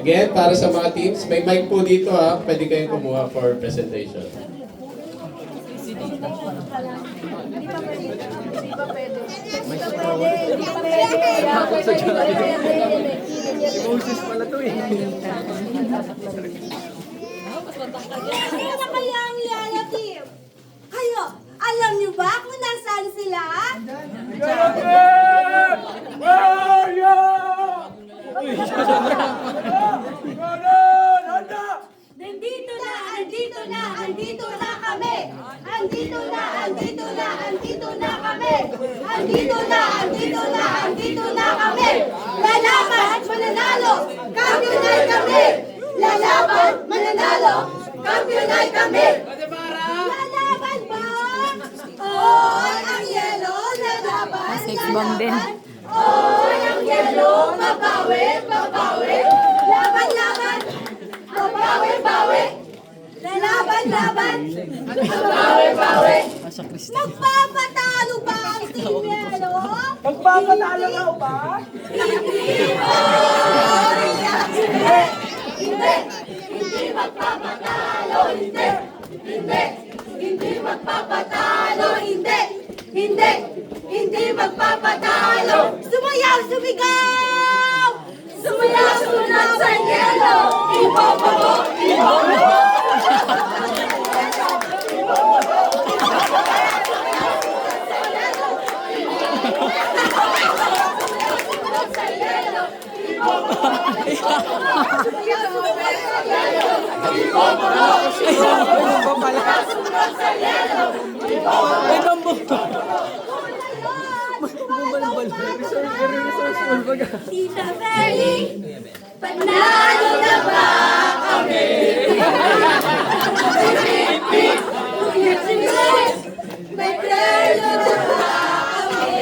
Again, para sa mga teams, may mic po dito ha. Pwede kayong kumuha for presentation. Moses pala to eh. Ano na kaya ang Yaya Team? Kayo, alam niyo ba kung nasaan sila? Andito na kami! Andito na kami! Andito na kami! Lalaban at mananalo! Kampiyon kami! Lalaban, mananalo! Kampiyon kami! Lalaban ba? Oy, ang yelo, lalaban, lalaban! Oy, ang yelo, babawi! Laban! Babawi! Laban! Babawi! Magpapatalo ba ang Team Yelo? Magpapatalo nga ba? Hindi magpapatalo! Hindi magpapatalo! Hindi magpapatalo! Sumayaw! Sumigaw! Sumayaw! Sunod sa yelo! Ibobobo! Tita Feli, panalo na ba kami? May prelo na ba kami?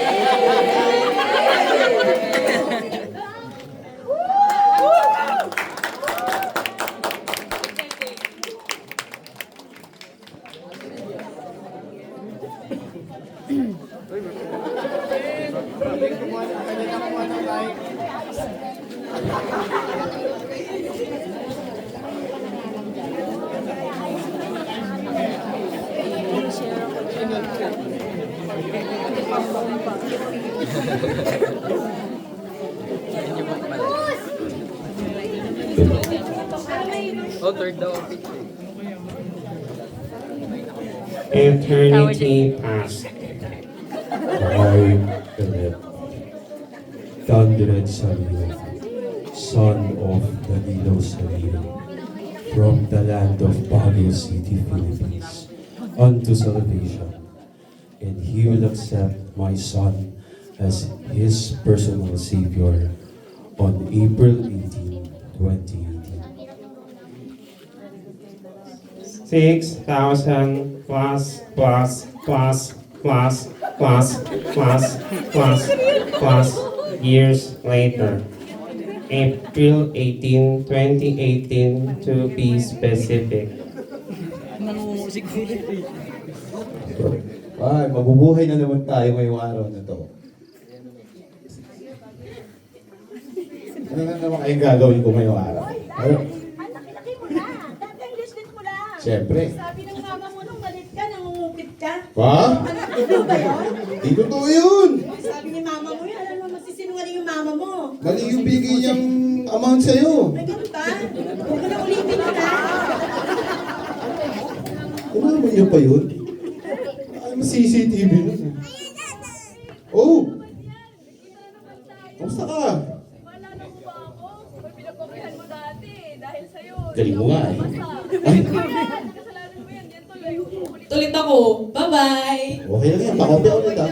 Oh, third daw ang picture. Eternity past. I, Philip, Thundered Salio, son of Danilo Salio, from the land of Baguio City, Philippines, unto salvation. And he will accept my son as his personal savior on April 18, 2018. 6,000 plus years later. April 18, 2018 to be specific. Ay, mabubuhay na naman tayo ngayong araw na to. Ano na naman kayong gagawin ko ngayong araw? Ano? Ang laki-laki mo na. Dati ang listed mo lang. Siyempre. Sabi ng mama mo nung malit ka, nangungupit ka. Ha? Ano ba yun? Di totoo yun! Sabi ni mama mo yun, alam mo, magsisinungaling yung mama mo. Mali yung bigay niyang amount sa'yo. Ay, ganun ba? Huwag mo na ulitin mo na. Kumalaman niyo pa yun? Ay, mas CCTV nun. Oh! Kamusta ka? Wala na mo ba ako? May pinagpapihan mo dati dahil sa'yo. Galing mo nga eh. Ay! Kasalanan mo yan. Yan tuloy. Tulit ako. Bye-bye! Okay lang yan, pakopya ulit ah.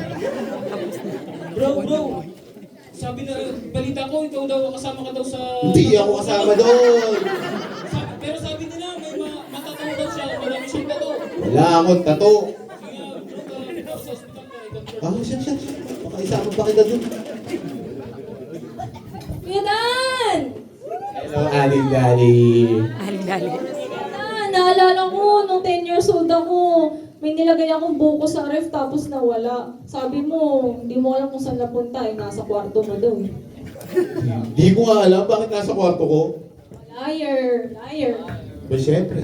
Bro, sabi na, balita ko, ikaw daw, kasama ka daw sa... Hindi ako kasama doon. Pero sabi nila, may matataw daw siya, marami siyang tato. Wala akong tato. Kaya, bro, sa hospital ka, ikaw. Ah, siya. Baka isama pa kita doon. Kuya Dan! Hello, Aling Gali. Dan, naalala ko nung nung 10 years old ako, may nilagay akong buko sa ref tapos nawala. Sabi mo, hindi mo alam kung saan napunta eh, nasa kwarto mo daw eh. Hindi ko nga alam bakit nasa kwarto ko. Liar! Liar! Ba, syempre.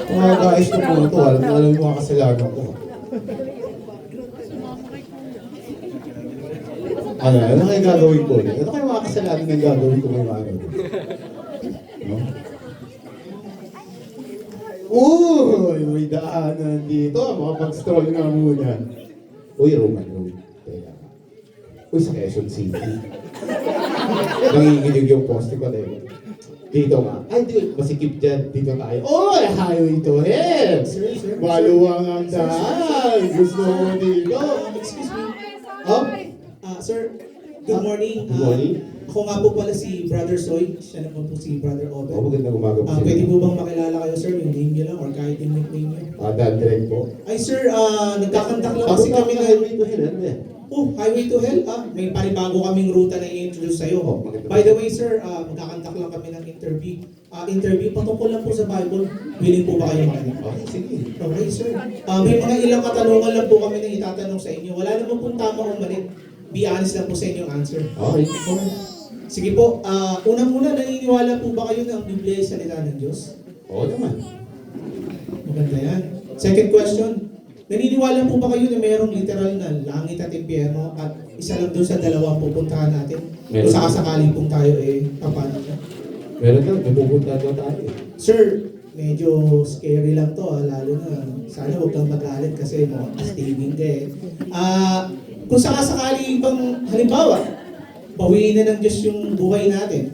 Mga guys ko po ito, alam yung mga kasalanan ko. Ano kaya gagawin ko? Ano kaya mga kasalanan na gagawin ko ngayong araw? No? Uy, may daanan dito. Makapag-stroll nga muna. Uy, Roman Road. Teka. Uy, sa Quezon City. Nanginginig yung poste ko. Teka. Dito nga. Ay, di, masikip dyan. Dito tayo. Uy, highway to hell! Maluwang ang daan. Gusto mo dito. Excuse me. Oh? Sir, good morning. Good morning. Ako nga po pala si Brother Soy. Siya naman po si Brother Oben. Oh, magandang umaga po. Pwede po bang makilala kayo, sir? Yung name niyo lang or kahit yung nickname niyo? Dan Direk po. Ay, sir, nagkakantak lang Kasi kasi kami na... highway to hell. Ano yan? Oh, Highway to Hell. May panibago kaming ruta na i-introduce sa'yo. Oh, maganda. By the way, sir, magkakantak lang kami ng interview patungkol lang po sa Bible. Willing po ba kayo makinig? Okay, sige. Okay, sir. May mga ilang katanungan lang po kami na itatanong sa inyo. Wala naman pong tama o mali. Be honest lang po sa inyong answer. Okay. Sige po, unang-una, naniniwala po ba kayo na ang Biblia ay salita ng Diyos? Oo naman. Maganda yan. Second question, naniniwala po ba kayo na mayroong literal na langit at impyerno at isa lang doon sa dalawang pupuntahan natin? Meron. Kung sakasakali pong tayo papano na? Meron daw, may pupunta daw tayo. Sir, medyo scary lang to, lalo na sana huwag kang magalit kasi mo astiging ka eh. Kung sakasakali bang halimbawa, bawiin na ng Diyos yung buhay natin,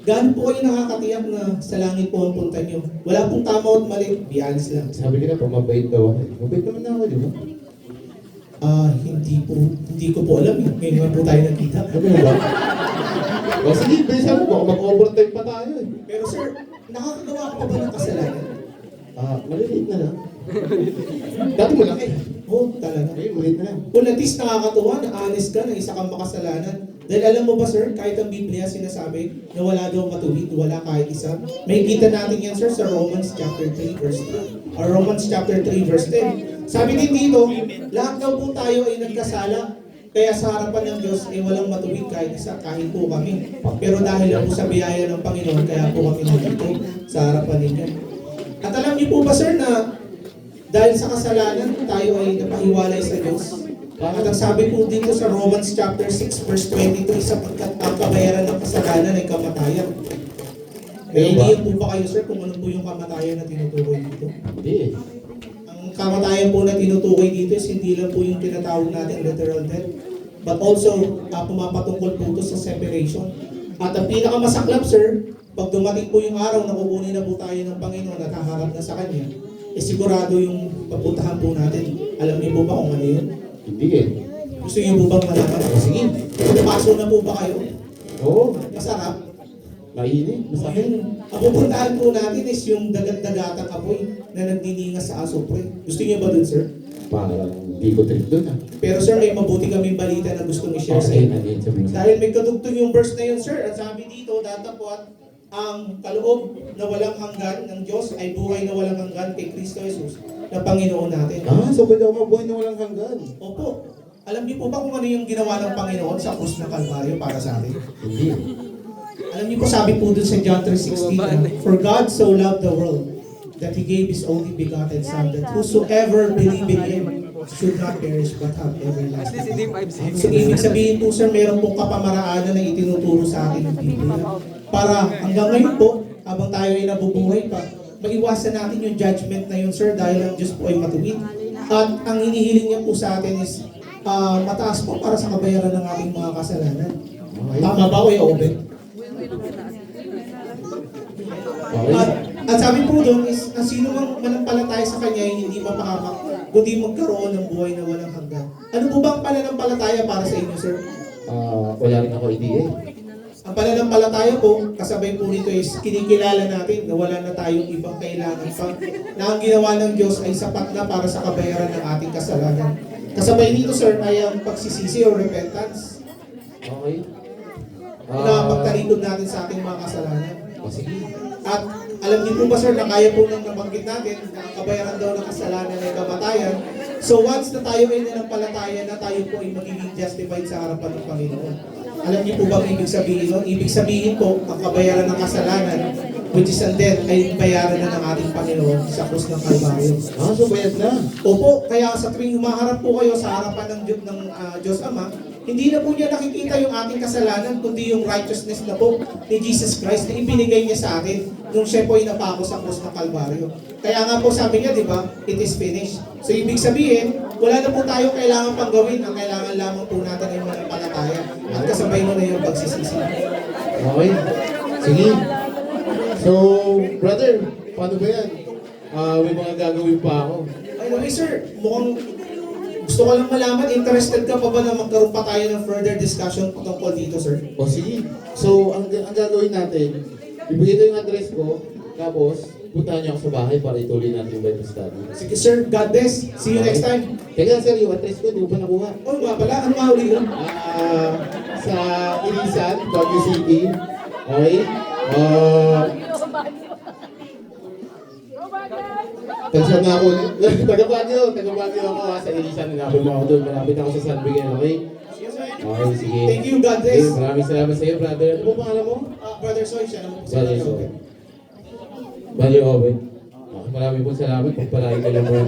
gaano po kayo nakakatiyak na sa langit po ang punta nyo? Wala pong tama at mali, be honest lang. Sabi ko na, mabait daw ako. Mabait naman na ako, di ba? Hindi ko po alam eh. Ngayon nga po tayo nagkita. Ano ba? O sige, bilisan mo, baka mag-overtime pa tayo eh. Pero sir, nakakagawa ka pa ba ng kasalanan? Maliliit na lang. Dati malaki. Oo, talaga. Ayun, maliit na lang. Kung at least nakakatuwa na honest ka na isa kang makasalanan. Dahil alam mo ba sir, kahit ang Biblia sinasabi na wala daw matuwid, wala kahit isa. May kita natin yan sir sa Romans chapter 3 verse 3. Or Romans chapter 3 verse 10. Sabi din dito, lahat daw po tayo ay nagkasala. Kaya sa harapan ng Diyos ay walang matuwid kahit isa, kahit po kami. Pero dahil lang po sa biyaya ng Panginoon, kaya po kami nandito sa harapan ninyo. At alam niyo po ba sir na dahil sa kasalanan, tayo ay napahiwalay sa Diyos. At ang sabi po dito sa Romans chapter 6 verse 22, sapagkat ang kabayaran ng kasalanan ay kamatayan. Kaya hindi po ba kayo sir kung ano po yung kamatayan na tinutukoy dito? Hindi eh. Ang kamatayan po na tinutukoy dito is hindi lang po yung tinatawag natin literal death, but also pumapatungkol po ito sa separation. At ang pinakamasaklap sir, pag dumating po yung araw na kukunin na po tayo ng Panginoon at haharap na sa Kanya, sigurado yung papuntahan po natin. Alam niyo po ba kung ano yun? Hindi eh. Gusto niyo po bang malaman? Sige, paso na po ba kayo? Oo. Masarap. Mainit. Masakit. Ang pupuntahan po natin is yung dagat-dagatang apoy na nagdiningas sa asopre. Gusto niyo ba dun, sir? Parang hindi ko trip doon ah. Pero sir, may mabuti kaming balita na gusto ni share sa inyo. Sabihin mo. Dahil may kadugtong yung verse na yun, sir. At sabi dito, datapot, ang kaloob na walang hanggan ng Diyos ay buhay na walang hanggan kay Kristo Jesus na Panginoon natin. So pwede ako mabuhay na walang hanggan. Opo. Alam niyo po ba kung ano yung ginawa ng Panginoon sa krus ng Kalbaryo para sa atin? Hindi. Alam niyo po sabi po dun sa John 3:16, for God so loved the world that He gave His only begotten Son, that whosoever believe in Him should not perish but have everlasting life. So ibig sabihin po sir, meron pong kapamaraanan na itinuturo sa atin ng Biblia. Para hanggang ngayon po, habang tayo ay nabubuhay pa, maiwasan natin yung judgment na yun sir dahil ang Diyos po ay matuwid. At ang hinihiling niya po sa atin is mataas po para sa kabayaran ng ating mga kasalanan. Tama ba o Oben? At sabi po doon is, ang sino mang manampalataya sa Kanya ay hindi mapahamak, kundi magkaroon ng buhay na walang hanggan. Ano po ba ang pananampalataya para sa inyo, sir? Wala rin ako idea eh. Ang pananampalataya po, kasabay po nito is kinikilala natin na wala na tayong ibang kailangan pa, na ang ginawa ng Diyos ay sapat na para sa kabayaran ng ating kasalanan. Kasabay nito, sir, ay ang pagsisisi o repentance. Okay. Na pagtalikod natin sa ating mga kasalanan. O sige. At alam niyo po ba sir na kaya po nang nabanggit natin na ang kabayaran daw ng kasalanan ay kamatayan. So once na tayo ay nanampalataya na tayo po ay magiging justified sa harapan ng Panginoon. Alam niyo po ba ang ibig sabihin nun? Ibig sabihin po, ang kabayaran ng kasalanan, which is ang death, ay bayaran na ng ating Panginoon sa krus ng Kalbaryo. So bayad na. Opo, kaya sa tuwing humaharap po kayo sa harapan ng Diyos Ama, hindi na po niya nakikita yung ating kasalanan, kundi yung righteousness na po ni Jesus Christ na ibinigay niya sa atin nung siya po ay napako sa krus ng Kalbaryo. Kaya nga po sabi niya, di ba, it is finished. So ibig sabihin, wala na po tayo kailangan pang gawin, ang kailangan lamang po natin ay manampalataya at kasabay mo na yung pagsisisi. Okay. Sige. So, brother, paano ba yan? May mga gagawin pa ako. Anyway sir, mukhang gusto ko lang malaman, interested ka pa ba na magkaroon pa tayo ng further discussion tungkol dito sir? O sige. So, ang gagawin natin, ibigay ko yung address ko, tapos puntahan niyo ako sa bahay para ituloy natin yung Bible study. Sige sir, God bless. See you next time. Teka sir, yung address ko, hindi ko pa nakuha. Oh, nga pala, ano nga uli yun? Sa Ilisan, Baguio City. Okay? Taga na ako. Taga Baguio ako sa Ilisan. Nagabol mo ako doon. Malapit ako sa San Miguel, okay? Okay, sige. Thank you, God bless. Okay, maraming salamat sa iyo, brother. Ano po pangalan mo? Brother Soy, siya naman po sa Brother Soy. Brother Owen. Maraming po salamat. Pagpalain ka lang mo.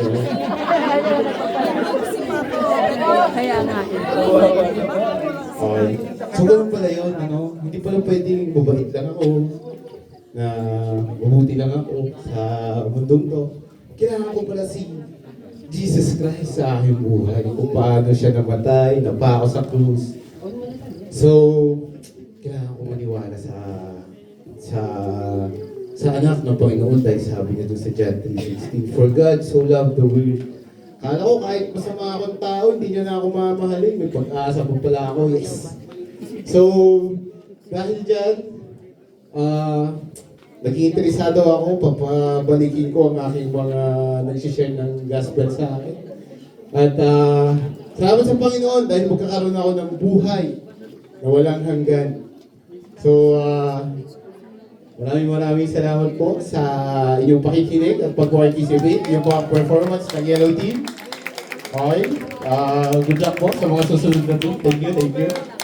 Kaya nga. Okay. So, ganun pala yun, ano? Hindi pala pwedeng mabait lang ako, na mabuti lang ako sa mundong to. Kailangan ko pala si Jesus Christ sa aking buhay. Kung paano siya namatay, napako sa krus. So, kailangan ko maniwala sa anak ng Panginoon dahil sabi niya doon sa John 3:16, For God so loved the world. Kala ko kahit masama akong tao, hindi niya na ako mamahalin. May pag-asa po pala ako, yes. So, dahil dyan, naging interesado ako, papabalikin ko ang aking mga nagsishare ng gospel sa akin. At salamat sa Panginoon dahil magkakaroon ako ng buhay na walang hanggan. So, maraming salamat po sa inyong pakikinig at pag-participate, yung performance ng Yellow Team. Okay, good luck po sa mga susunod na team. Thank you.